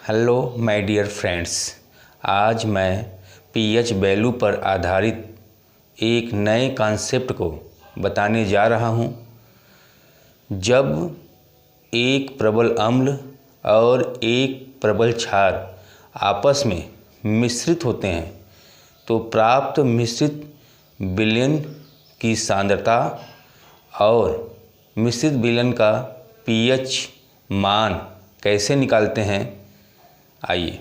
Hello my dear friends, आज मैं pH value पर आधारित एक नए कॉन्सेप्ट को बताने जा रहा हूँ। जब एक प्रबल अम्ल और एक प्रबल क्षार आपस में मिश्रित होते हैं तो प्राप्त मिश्रित विलयन की सांद्रता और मिश्रित विलयन का पीएच मान कैसे निकालते हैं, आइए।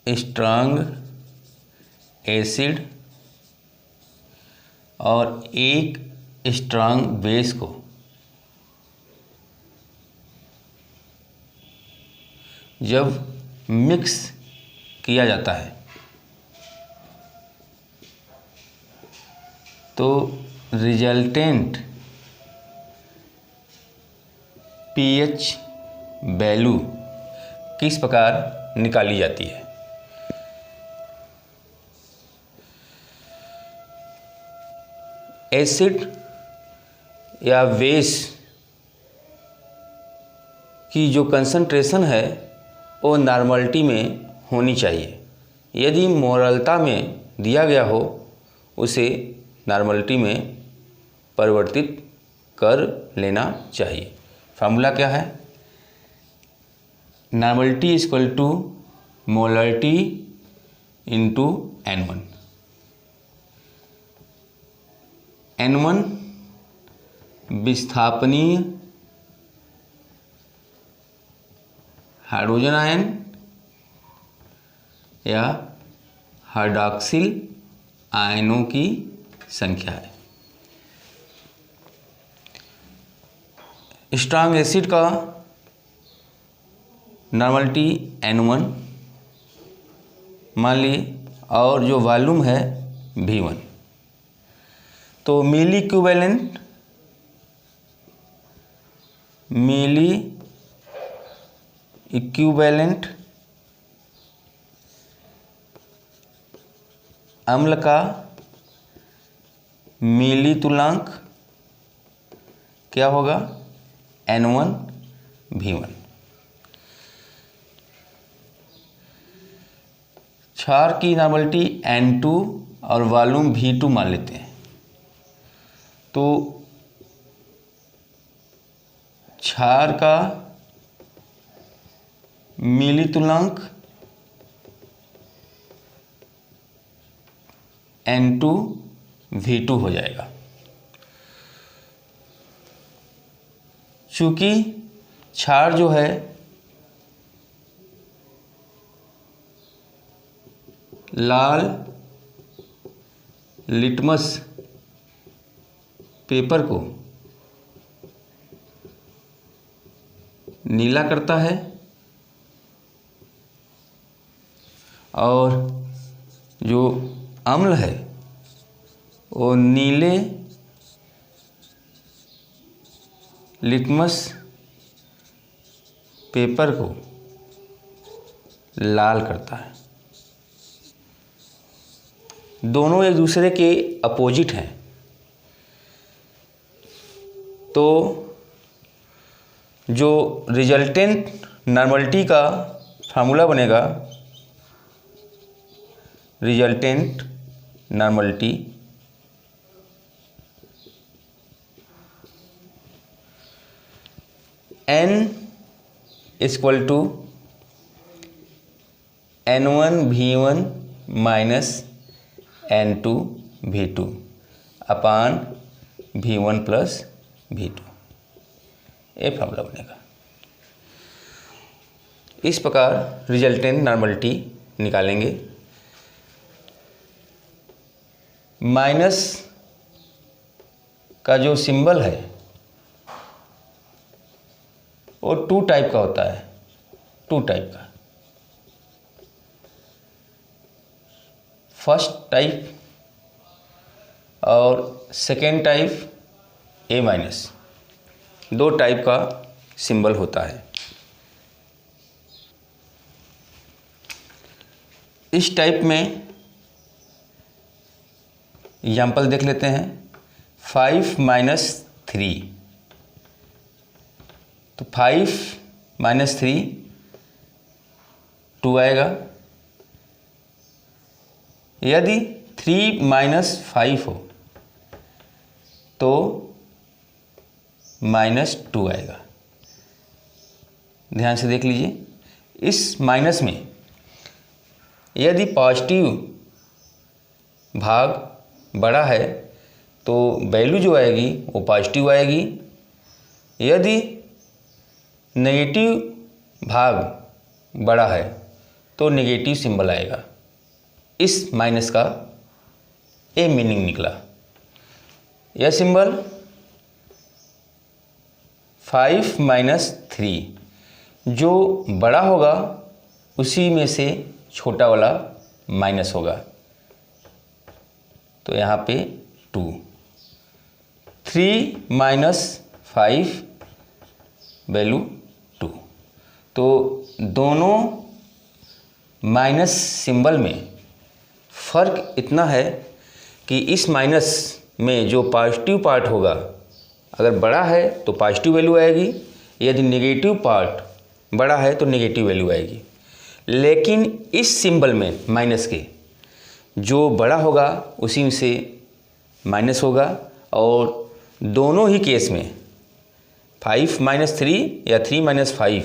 स्ट्रांग एसिड और एक स्ट्रांग बेस को जब मिक्स किया जाता है तो रिजल्टेंट पीएच वैल्यू किस प्रकार निकाली जाती है। एसिड या बेस की जो कंसंट्रेशन है वो नॉर्मलिटी में होनी चाहिए। यदि मोरलता में दिया गया हो उसे नॉर्मलिटी में परिवर्तित कर लेना चाहिए। फार्मूला क्या है? Normality is equal to molarity into N1। N1 विस्थापनीय हाइड्रोजन आयन या हाइड्रॉक्सिल आयनों की संख्या है। स्ट्रांग एसिड का नॉर्मलिटी N1 मान लिए और जो वॉल्यूम है V1, तो मिली इक्विवेलेंट अम्ल का मिली तुल्यांक क्या होगा? N1 V1। क्षार की नॉर्मलिटी N2 और वॉल्यूम V2 मान लेते हैं, तो क्षार का मिली तुल्यांक N2 V2 हो जाएगा। चूँकि क्षार जो है लाल लिटमस पेपर को नीला करता है और जो अम्ल है वो नीले लिटमस पेपर को लाल करता है। दोनों एक दूसरे के अपोजिट हैं, तो जो रिजल्टेंट नॉर्मलिटी का फार्मूला बनेगा, resultant normality N equal to N1 V1 minus N2 V2 upon V1 plus V2, ये फार्मूला बनेगा। इस प्रकार रिजल्टेंट नॉर्मलिटी निकालेंगे। माइनस का जो सिंबल है वो टू टाइप का होता है, टू टाइप का। फर्स्ट टाइप और सेकेंड टाइप A माइनस, दो टाइप का सिंबल होता है। इस टाइप में एग्जाम्पल देख लेते हैं। 5 - 3, तो 5 - 3 2 आएगा। यदि 3 - 5 हो तो -2 आएगा। ध्यान से देख लीजिए, इस माइनस में यदि पॉजिटिव भाग बड़ा है तो वैल्यू जो आएगी वो पॉजिटिव आएगी। यदि नेगेटिव भाग बड़ा है तो नेगेटिव सिंबल आएगा। इस माइनस का ए मीनिंग निकला। यह सिंबल 5 - 3 जो बड़ा होगा उसी में से छोटा वाला माइनस होगा, तो यहाँ पे 2। 3 - 5 वैल्यू 2। तो दोनों माइनस सिंबल में फ़र्क इतना है कि इस माइनस में जो पॉजिटिव पार्ट होगा अगर बड़ा है तो पॉजिटिव वैल्यू आएगी, यदि नेगेटिव पार्ट बड़ा है तो नेगेटिव वैल्यू आएगी। लेकिन इस सिंबल में माइनस के जो बड़ा होगा उसी में से माइनस होगा, और दोनों ही केस में 5 - 3 या 3 - 5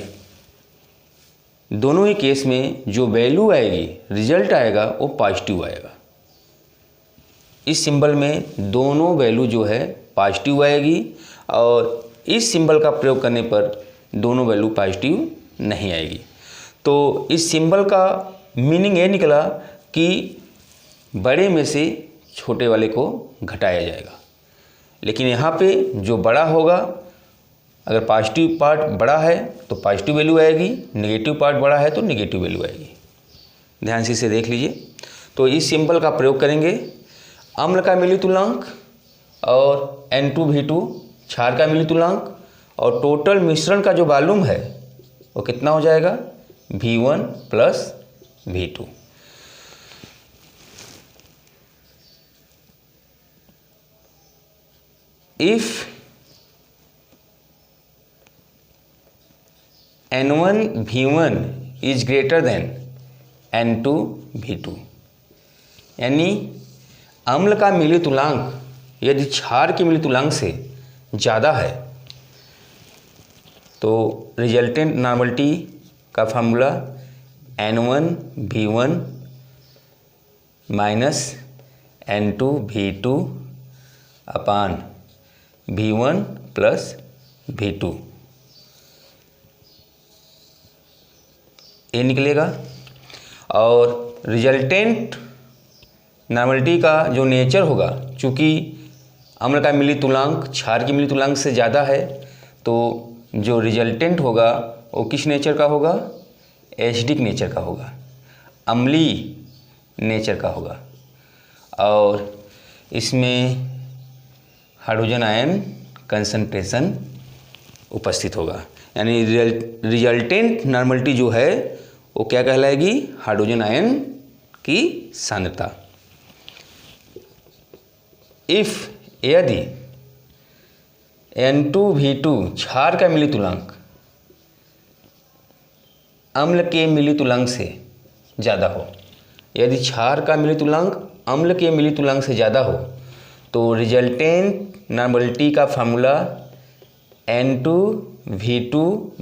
दोनों ही केस में जो वैल्यू आएगी, रिजल्ट आएगा, वो पॉजिटिव आएगा। इस सिंबल में दोनों वैल्यू जो है पॉजिटिव आएगी, और इस सिंबल का प्रयोग करने पर दोनों वैल्यू पॉजिटिव नहीं आएगी। तो इस सिंबल का मीनिंग ये निकला कि बड़े में से छोटे वाले को घटाया जाएगा। लेकिन यहाँ पे जो बड़ा होगा, अगर पॉजिटिव पार्ट बड़ा है तो पॉजिटिव वैल्यू आएगी, नेगेटिव पार्ट बड़ा है तो नेगेटिव वैल्यू आएगी। ध्यान से इसे देख लीजिए। तो इस सिंबल का प्रयोग करेंगे। अम्ल का मिलितुलांक और N2V2 क्षार का मिलितुलांक और टोटल मिश्रण का जो वॉल्यूम है वो कितना हो जाएगा, V1 + V2। If N1V1 is greater than N2V2, यानी अम्ल का मिलितुलांक यदि क्षार के मिलितुलांक से ज़्यादा है तो रिजल्टेंट नॉर्मलिटी का formula N1V1 - N2V2 upon V1 + V2 ये निकलेगा। और रिजल्टेंट नॉर्मलिटी का जो नेचर होगा, चूँकि अम्ल का मिलितुलांक क्षार के मिलितुलांक से ज़्यादा है तो जो रिजल्टेंट होगा वो किस नेचर का होगा, एसिडिक नेचर का होगा, अम्लीय नेचर का होगा। और इसमें हाइड्रोजन आयन कंसंट्रेशन उपस्थित होगा, यानी रिजल्टेंट नॉर्मलिटी जो है वो क्या कहलाएगी, हाइड्रोजन आयन की सांद्रता। इफ यदि N2V2 क्षार का मिलितुलांक अम्ल के मिलितुलांक से ज़्यादा हो, यदि क्षार का मिलितुलांक अम्ल के मिलितुलांक से ज़्यादा हो तो रिजल्टेंट नॉर्मलिटी का फार्मूला N2V2 -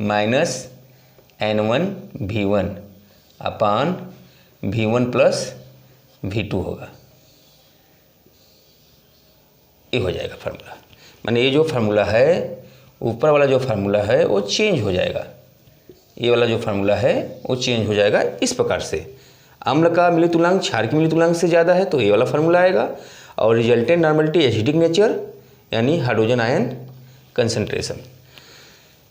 N1V1 अपान V1 + V2 होगा। ये हो जाएगा फार्मूला। माने ये जो फार्मूला है, ऊपर वाला जो फार्मूला है वो चेंज हो जाएगा, ये वाला जो फार्मूला है वो चेंज हो जाएगा। इस प्रकार से अम्ल का मिलितुलांक क्षार के मिलितुलांक से ज़्यादा है तो ये वाला फार्मूला आएगा, और रिजल्टेंट नॉर्मलिटी एसिडिक नेचर यानी हाइड्रोजन आयन कंसंट्रेशन।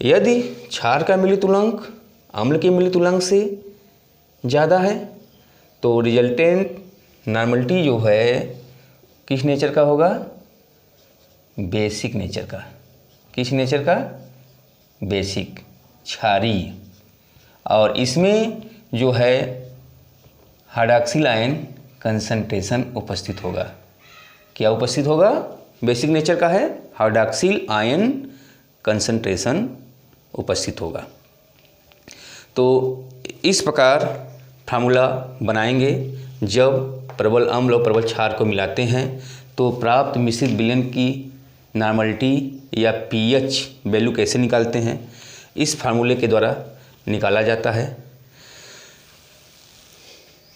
यदि क्षार का मिलितुलांक अम्ल के मिलितुलांक से ज़्यादा है तो रिजल्टेंट नॉर्मलिटी जो है किस नेचर का होगा, बेसिक नेचर का। किस नेचर का, बेसिक, क्षारीय। और इसमें जो है हाइड्रॉक्सिल आयन कंसंट्रेशन उपस्थित होगा। क्या उपस्थित होगा? बेसिक नेचर का है, हाइड्रॉक्सिल आयन कंसंट्रेशन उपस्थित होगा। तो इस प्रकार फार्मूला बनाएंगे। जब प्रबल अम्ल और प्रबल क्षार को मिलाते हैं तो प्राप्त मिश्रित विलयन की नॉर्मलिटी या पीएच वैल्यू कैसे निकालते हैं, इस फार्मूले के द्वारा निकाला जाता है।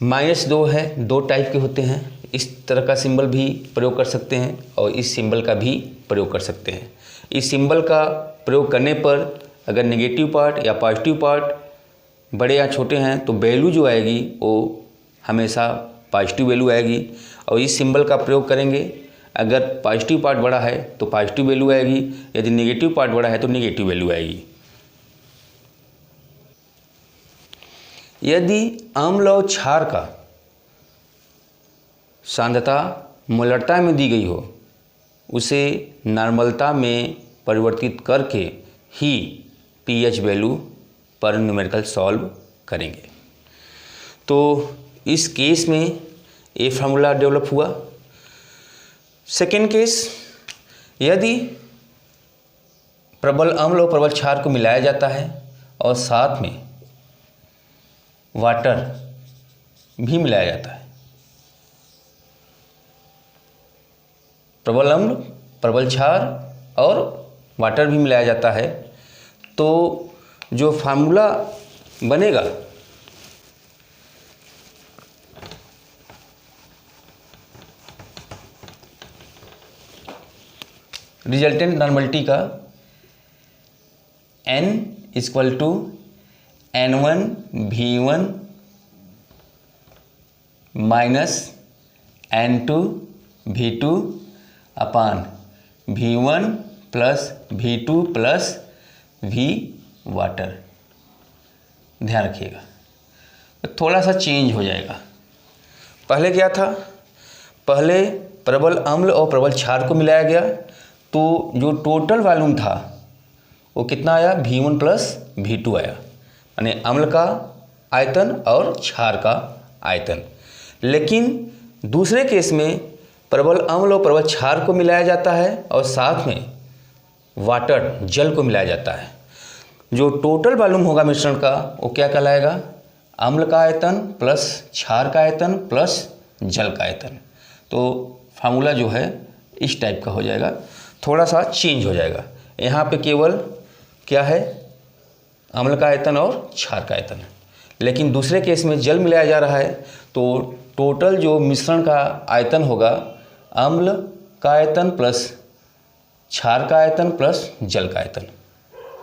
-2 है, 2 टाइप के होते हैं। इस तरह का सिंबल भी प्रयोग कर सकते हैं और इस सिंबल का भी प्रयोग कर सकते हैं। इस सिंबल का प्रयोग करने पर अगर नेगेटिव पार्ट या पॉजिटिव पार्ट बड़े या छोटे हैं तो वैल्यू जो आएगी वो हमेशा पॉजिटिव वैल्यू आएगी। और इस सिंबल का प्रयोग करेंगे, अगर पॉजिटिव पार्ट बड़ा है तो पॉजिटिव वैल्यू आएगी, यदि नेगेटिव पार्ट बड़ा है तो नेगेटिव वैल्यू आएगी। यदि अम्ल और क्षार का सांद्रता मोलरता में दी गई हो, उसे नॉर्मलता में परिवर्तित करके ही पीएच वैल्यू पर न्यूमेरिकल सॉल्व करेंगे। तो इस केस में ये फार्मूला डेवलप हुआ। सेकेंड केस, यदि प्रबल अम्ल और प्रबल क्षार को मिलाया जाता है और साथ में वाटर भी मिलाया जाता है, प्रबल अम्ल प्रबल क्षार और वाटर भी मिलाया जाता है, तो जो फार्मूला बनेगा रिजल्टेंट नॉर्मलिटी का N = N1 V1 - N2 V2 upon V1 + V2 + V water. ध्यान रखिएगा, तो थोड़ा सा चेंज हो जाएगा। पहले क्या था, पहले प्रबल अम्ल और प्रबल क्षार को मिलाया गया तो जो टोटल वॉल्यूम था वो कितना आया, V1 + V2 आया, यानी अम्ल का आयतन और क्षार का आयतन। लेकिन दूसरे केस में प्रबल अम्ल और प्रबल क्षार को मिलाया जाता है और साथ में वाटर जल को मिलाया जाता है। जो टोटल वॉल्यूम होगा मिश्रण का वो क्या कहलाएगा, अम्ल का आयतन प्लस क्षार का आयतन प्लस जल का आयतन। तो फार्मूला जो है इस टाइप का हो जाएगा, थोड़ा सा चेंज हो जाएगा। यहाँ पे केवल क्या है, अम्ल का आयतन और क्षार का आयतन। लेकिन दूसरे केस में जल मिलाया जा रहा है तो टोटल जो मिश्रण का आयतन होगा अम्ल का आयतन प्लस क्षार का आयतन प्लस जल का आयतन।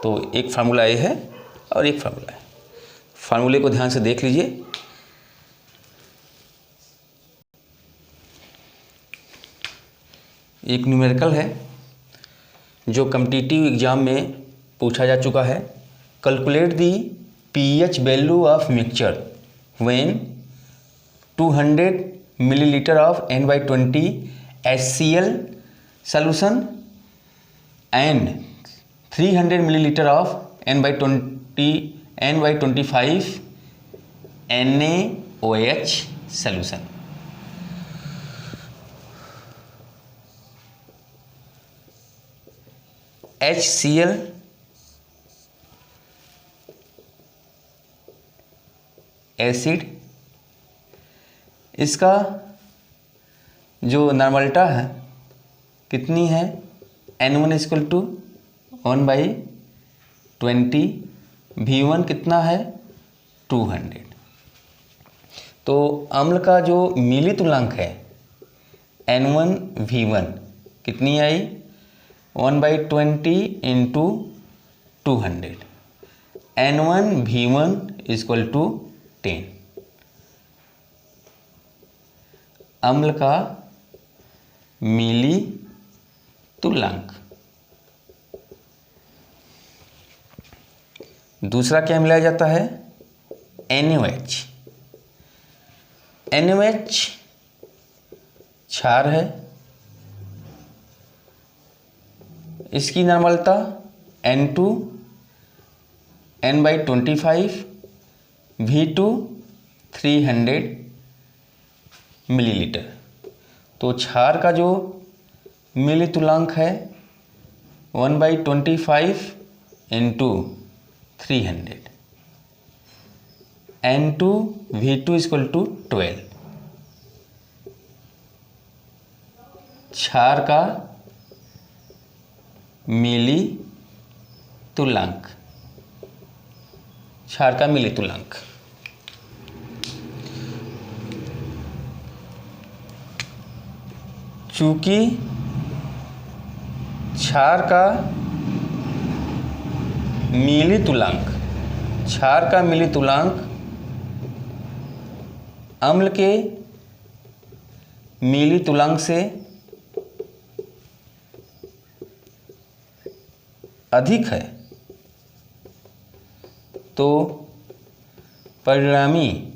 तो एक फार्मूला ये है और एक फार्मूला है। फार्मूले को ध्यान से देख लीजिए। एक न्यूमेरिकल है जो कॉम्पिटिटिव एग्जाम में पूछा जा चुका है। Calculate the pH value of mixture when 200 millilitre of N/20 HCl solution and 300 millilitre of N/25 NaOH solution। HCl acid, इसका जो नॉर्मलता है कितनी है, N1 = 1/20, V1 कितना है 200। तो अम्ल का जो मिली तुल्यांक है N1 V1 कितनी आई, 1/20 × 200, N1 V1 = 10। अम्ल का मिली तुल्यांक। दूसरा क्या मिलाया जाता है, NaOH। NaOH क्षार है, इसकी नॉर्मलता N2 N/25, V2 300 मिलीलीटर। तो क्षार का जो मिलितुलांक है 1/25 इंटू 300 N2V2 इक्वल टू 12। क्षार का मिलितुलांक, क्षार का मिलितुलांक। चूंकि क्षार का मिलितुलांक अम्ल के मिलितुलांक से अधिक है, तो परिणामी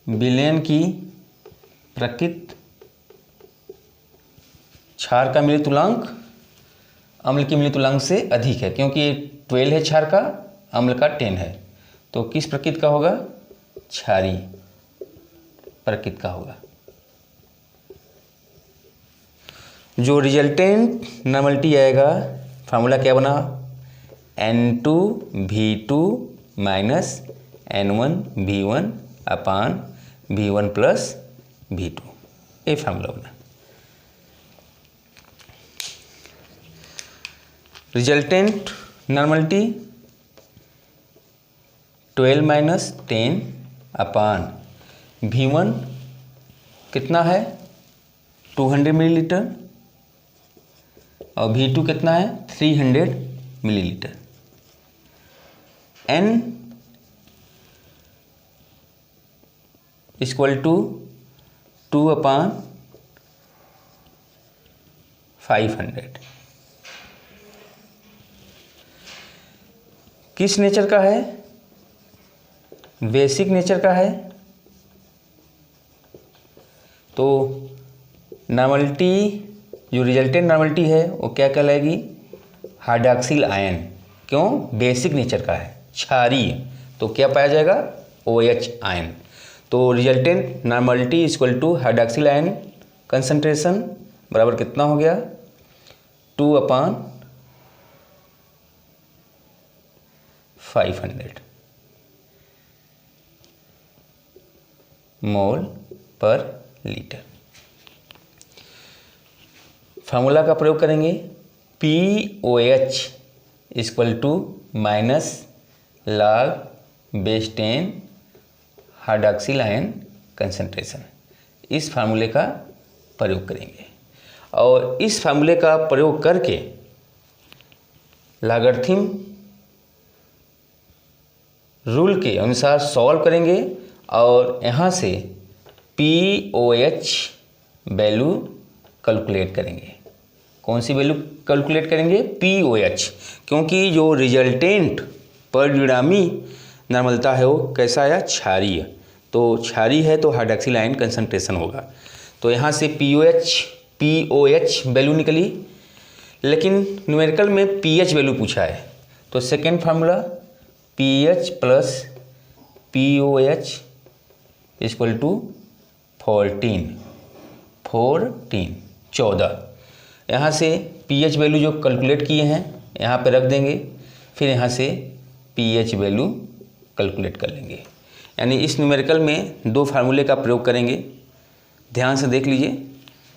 विलयन की प्रकृति क्षार का मिलितुलांक अम्ल के मिलितुलांक से अधिक है, क्योंकि 12 है क्षार का, अम्ल का 10 है, तो किस प्रकृति का होगा? क्षारीय प्रकृति का होगा। जो रिजल्टेंट नॉर्मलिटी आएगा, फार्मूला क्या बना? N2V2 माइनस N1V1 अपान V1 प्लस V2, ये फार्मूला बना। रिजल्टेंट नॉर्मलिटी 12 माइनस 10 अपान V1 कितना है? 200 मिलीलीटर, और V2 कितना है? 300 मिलीलीटर। N equal to 2/500। किस नेचर का है? बेसिक नेचर का है। तो नॉर्मलिटी, जो रिजल्टेंट नॉर्मलिटी है वो क्या कहलाएगी? Hydroxyl ion. क्यों? बेसिक नेचर का है, क्षारीय, तो क्या पाया जाएगा? OH ion. तो resultant normality equal to hydroxyl ion concentration बराबर कितना हो गया? 2/500 मोल पर लीटर। फार्मूला का प्रयोग करेंगे। POH equal to minus log base 10 hydroxyl ion concentration, इस फार्मूले का प्रयोग करेंगे, और इस फार्मूले का प्रयोग करके लॉगरिथम रूल के अनुसार सॉल्व करेंगे, और यहाँ से POH वैल्यू कैलकुलेट करेंगे। कौन सी वैल्यू कैलकुलेट करेंगे? POH, क्योंकि जो रिजल्टेंट परिणामी नॉर्मलता है वो कैसा आया? क्षारीय। तो क्षारीय है तो हाइड्रॉक्सिल आयन कंसंट्रेशन होगा। तो यहाँ से POH वैल्यू निकली, लेकिन न्यूमेरिकल में pH वैल्यू पूछा है, तो second formula pH plus POH equal to 14। यहाँ से pH वैल्यू जो कैलकुलेट किए हैं यहाँ पे रख देंगे, फिर यहाँ से pH वैल्यू कैलकुलेट कर लेंगे। यानी इस न्यूमेरिकल में दो फार्मूले का प्रयोग करेंगे। ध्यान से देख लीजिए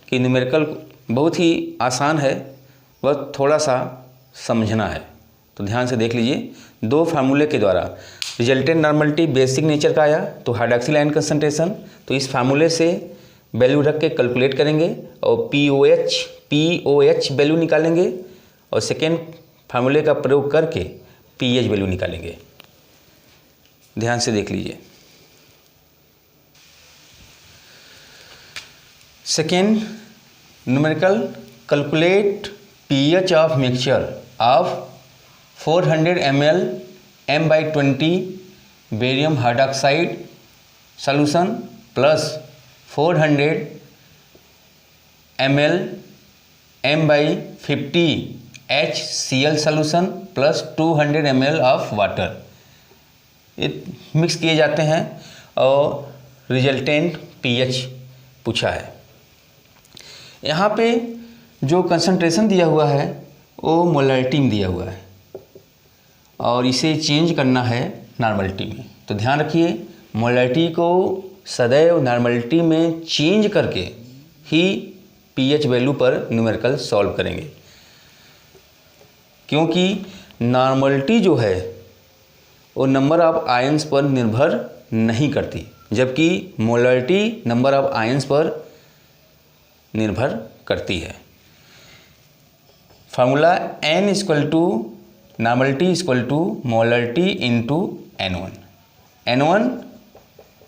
कि न्यूमेरिकल बहुत ही आसान है, बस थोड़ा सा समझना है, तो ध्यान से देख लीजिए। दो फार्मूले के द्वारा रिजल्टेंट नॉर्मलिटी बेसिक नेचर का आया तो हाइड्रॉक्सिल आयन कंसंट्रेशन, तो इस फार्मूले से वैल्यू रख के कैलकुलेट करेंगे और POH वैल्यू निकालेंगे, और सेकेंड फार्मूले का प्रयोग करके pH वैल्यू निकालेंगे। ध्यान से देख लीजिए। Second numerical, calculate pH of mixture of 400 ml M/20 barium hydroxide solution plus 400 ml M/50 HCl solution plus 200 ml of water, ये मिक्स किए जाते हैं और रिजल्टेंट pH पूछा है। यहाँ पे जो कंसंट्रेशन दिया हुआ है वो मोलैलिटी में दिया हुआ है और इसे चेंज करना है नॉर्मलिटी में। तो ध्यान रखिए, मोलैलिटी को सदैव नॉर्मलिटी में चेंज करके ही pH वैल्यू पर न्यूमेरिकल सॉल्व करेंगे, क्योंकि नॉर्मलिटी जो है वो नंबर ऑफ आयंस पर निर्भर नहीं करती, जबकि मोलैलिटी नंबर ऑफ आयंस पर निर्भर करती है। Formula N equal to normality equal to molality into N1। N1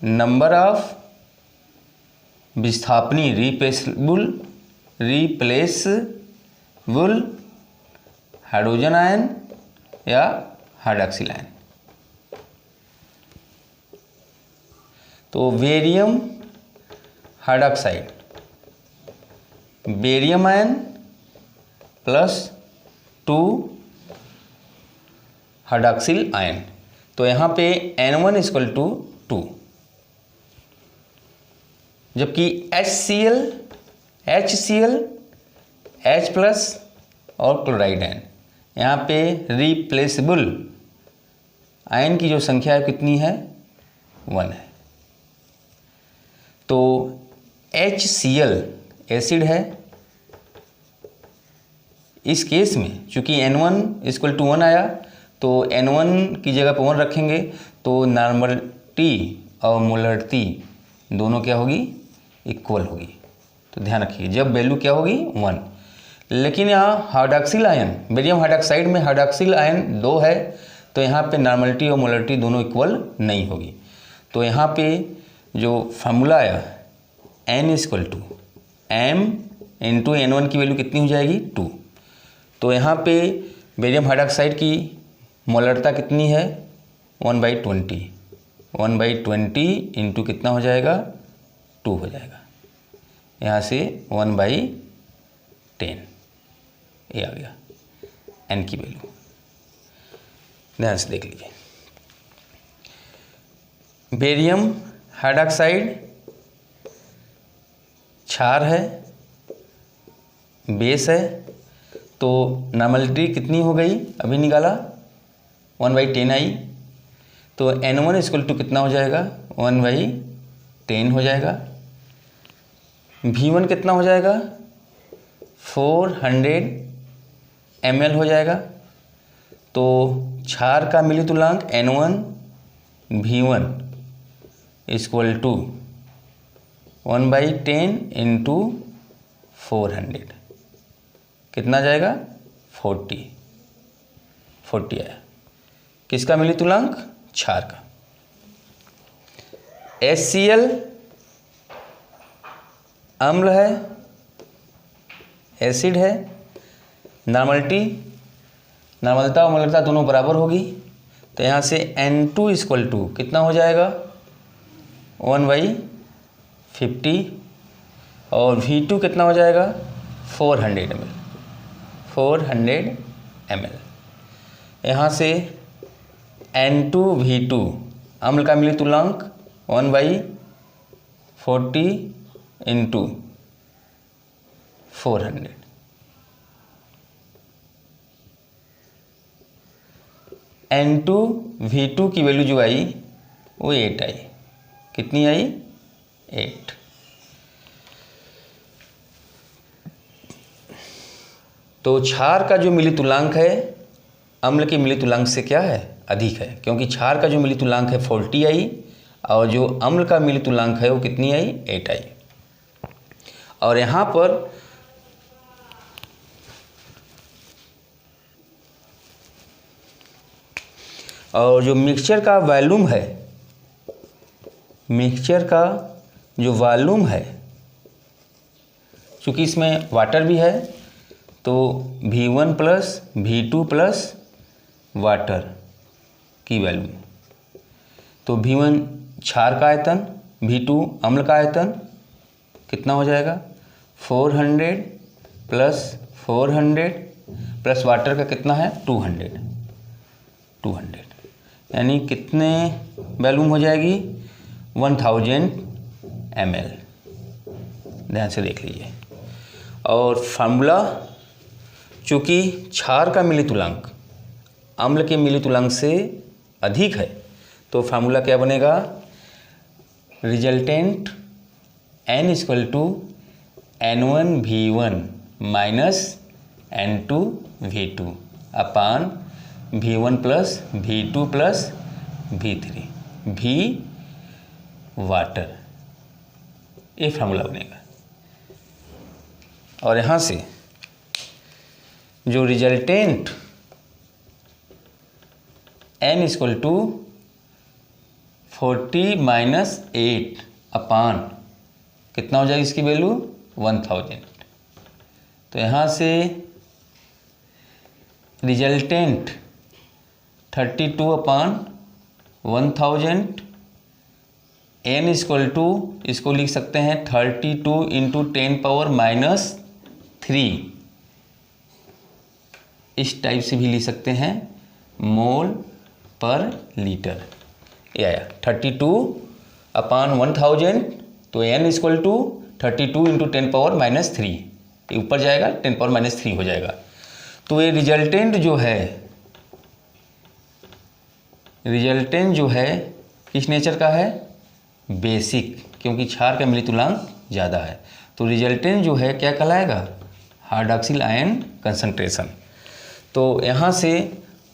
number of विस्थापनी रिप्लेसबल हाइड्रोजन आयन या हाइड्रॉक्सिल आयन। तो barium hydroxide, barium ion plus 2 hydroxyl ion. तो यहाँ पे N1 इक्वल टू 2, जबकि HCl H प्लस और chloride ion, यहाँ पे रिप्लेसेबल आयन की जो संख्या है कितनी है, 1 है। तो HCl एसिड है। इस केस में चूँकि N1 इक्वल टू 1 आया तो N1 की जगह पर 1 रखेंगे तो नॉर्मलिटी और मोलैलिटी दोनों क्या होगी, इक्वल होगी। तो ध्यान रखिए, जब वैल्यू क्या होगी, 1। लेकिन यहाँ हाइड्रॉक्सिल आयन, बेरियम हाइड्रॉक्साइड में हाइड्रॉक्सिल आयन 2 है, तो यहाँ पे नॉर्मलिटी और मोलैलिटी दोनों इक्वल नहीं होगी। तो यहाँ पे जो फार्मूला आया N equal to M into N1 की वैल्यू कितनी हो जाएगी, 2। तो यहाँ पे बेरियम हाइड्रॉक्साइड की मोलरता कितनी है, 1/20। 1/20 इंटू कितना हो जाएगा, 2 हो जाएगा। यहाँ से 1/10 ये आ गया N की वैल्यू। ध्यान से देख लीजिए, बेरियम हाइड्रॉक्साइड क्षार है, बेस है, तो नॉर्मलिटी कितनी हो गई, अभी निकाला 1/10 आई। तो N1 इक्वल टू कितना हो जाएगा, 1/10 हो जाएगा। V1 कितना हो जाएगा, 400 ml हो जाएगा। तो क्षार का मिलितुलांक N1 V1 equal to 1/10 into 400 कितना जाएगा, 40 आया। किसका मिलितुलांक, क्षार का। HCl अम्ल है, एसिड है, नॉर्मलता और मोलरता दोनों बराबर होगी। तो यहाँ से N2 इक्वल टू कितना हो जाएगा, 1/50 और V2 कितना हो जाएगा, 400 ml। यहाँ से N2V2 अम्ल का मिलितुलांक 1/40 इंटू 400। N2V2 की वैल्यू जो आई वो 8 आई। कितनी आई, 8। तो क्षार का जो मिलितुलांक है अम्ल के मिलितुलांक से क्या है, अधिक है, क्योंकि क्षार का जो मिलितुलांक है 40 आई और जो अम्ल का मिलितुलांक है वो कितनी आई, 8 आई। और यहाँ पर और जो मिक्सचर का वॉल्यूम है, मिक्सचर का जो वॉल्यूम है, चूँकि इसमें वाटर भी है तो V1 plus V2 plus water की वैल्यू। तो V1 क्षार का आयतन, V2 अम्ल का आयतन कितना हो जाएगा, 400 प्लस 400 प्लस वाटर का कितना है 200 यानी कितने वॉल्यूम हो जाएगी 1000 ml। ध्यान से देख लीजिए। और फार्मूला, चूँकि क्षार का मिलितुलांक अम्ल के मिलितुलांक से अधिक है तो फार्मूला क्या बनेगा, resultant N equal to N1V1 minus N2V2 upon V1 plus V2 plus V3 V water, ये फार्मूला बनेगा। और यहाँ से जो resultant N equal to 40 minus 8 upon कितना हो जाएगी इसकी वैल्यू 1000। तो यहाँ से resultant 32 upon 1000 N equal to, इसको लिख सकते हैं 32 इंटू 10 पावर माइनस 3, इस टाइप से भी लिख सकते हैं मोल पर लीटर। ये आया 32 अपान 1000, तो N equal to 32 into 10 power minus 3, ये ऊपर जाएगा 10 पावर माइनस 3 हो जाएगा। तो ये रिजल्टेंट जो है किस नेचर का है, बेसिक, क्योंकि क्षार का मिलितुलांक ज़्यादा है। तो रिजल्टेंट जो है क्या कहलाएगा, हाइड्रॉक्सिल आयन कंसंट्रेशन। तो यहाँ से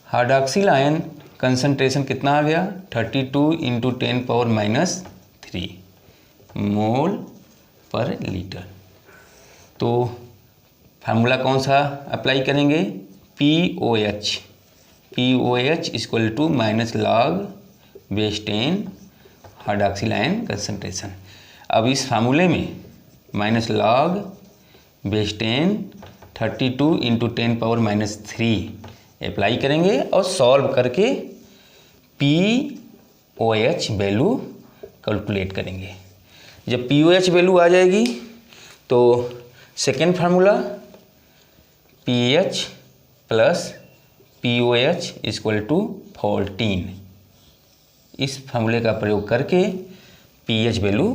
हाइड्रॉक्सिल आयन कंसंट्रेशन कितना आ गया 32 इंटू 10 पावर माइनस 3 मोल पर लीटर। तो फार्मूला कौन सा अप्लाई करेंगे, POH equal to minus log base 10 hydroxyl ion concentration. अब इस फार्मूले में minus log base 10 32 into 10 power minus 3 apply करेंगे और सॉल्व करके POH वैल्यू कैलकुलेट करेंगे। जब POH वैल्यू आ जाएगी तो second formula pH plus POH equal to 14, इस फार्मूले का प्रयोग करके pH वैल्यू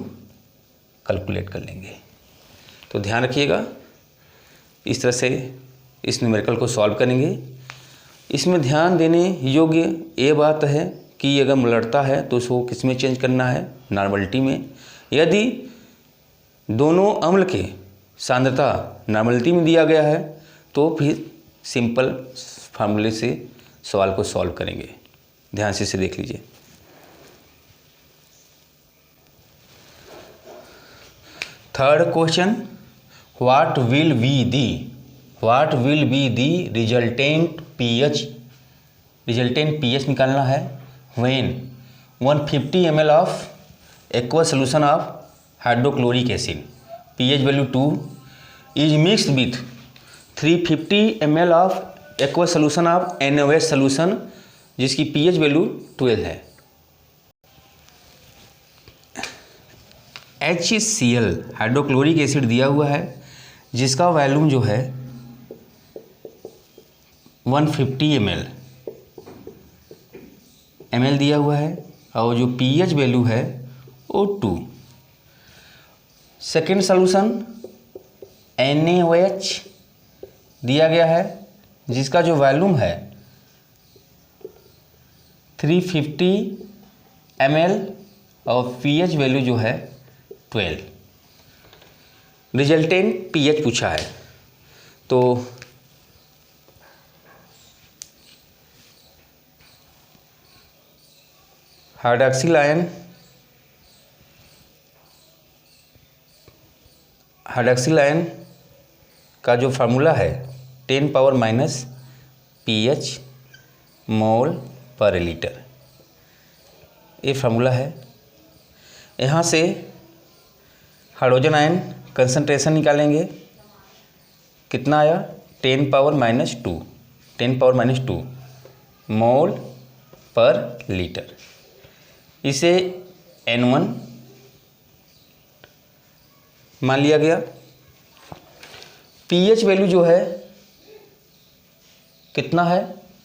कैलकुलेट कर लेंगे। तो ध्यान रखिएगा, इस तरह से इस न्यूमेरिकल को सॉल्व करेंगे। इसमें ध्यान देने योग्य ये बात है कि अगर लड़ता है तो उसको किस में चेंज करना है, नॉर्मलिटी में। यदि दोनों अम्ल के सांद्रता नॉर्मलिटी में दिया गया है तो फिर सिंपल फार्मूले से सवाल को सॉल्व करेंगे। ध्यान से इसे देख लीजिए। Third question, what will be the resultant pH निकालना है when 150 ml of aqua solution of hydrochloric acid pH value 2 is mixed with 350 ml of aqua solution of NaOH solution जिसकी pH वैल्यू 12 है। HCl हाइड्रोक्लोरिक एसिड दिया हुआ है जिसका volume जो है 150 ml दिया हुआ है और जो pH वैल्यू है वो 2। सेकेंड सॉल्यूशन NaOH दिया गया है जिसका जो वॉल्यूम है 350 ml और pH वैल्यू जो है 12। रिजल्टेंट pH पूछा है तो हाइड्रॉक्सिल आयन का जो फार्मूला है 10 पावर माइनस pH मोल पर लीटर, ये फार्मूला है। यहाँ से हाइड्रोजन आयन कंसंट्रेशन निकालेंगे, कितना आया 10 पावर माइनस 2 मोल पर लीटर। इसे N1 मान लिया गया। pH वैल्यू जो है कितना है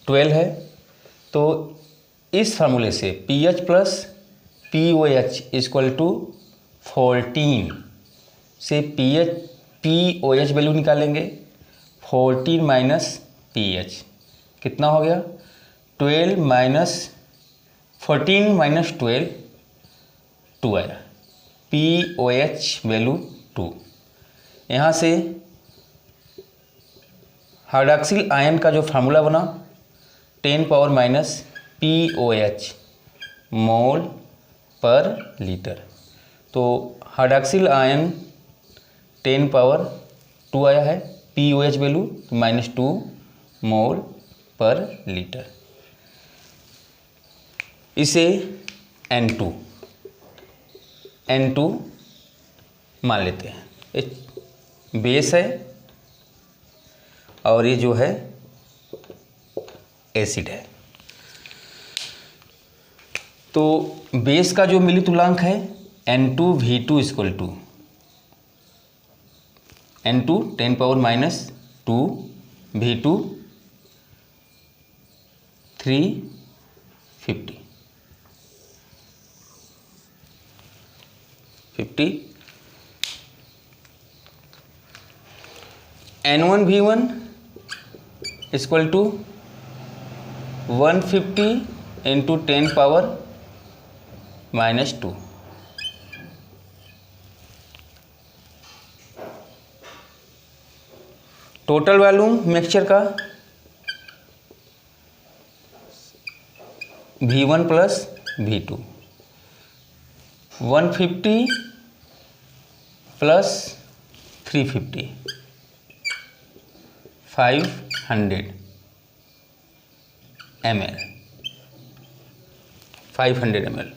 12 है। तो इस फार्मूले से PH plus POH equal to 14 से पीओएच वैल्यू निकालेंगे। 14 माइनस पीएच कितना हो गया 12 माइनस 14 माइनस 12 2 आया। POH value 2। यहाँ से हाइड्रॉक्सिल आयन का जो फार्मूला बना 10 पावर माइनस पीओएच मोल पर लीटर। तो हाइड्रॉक्सिल आयन 10 पावर 2 आया है, पीओएच वैल्यू -2 मोल पर लीटर। इसे N2 मान लेते हैं। ये बेस है और ये जो है एसिड है। तो बेस का जो मिली तुलांक है N2V2 equal to N2 10 power -2 V2 350 N1V1 इक्वल टू 150 into 10 power -2। Total volume mixture का V1 plus V2 150 plus 350 500 ml 500 ml।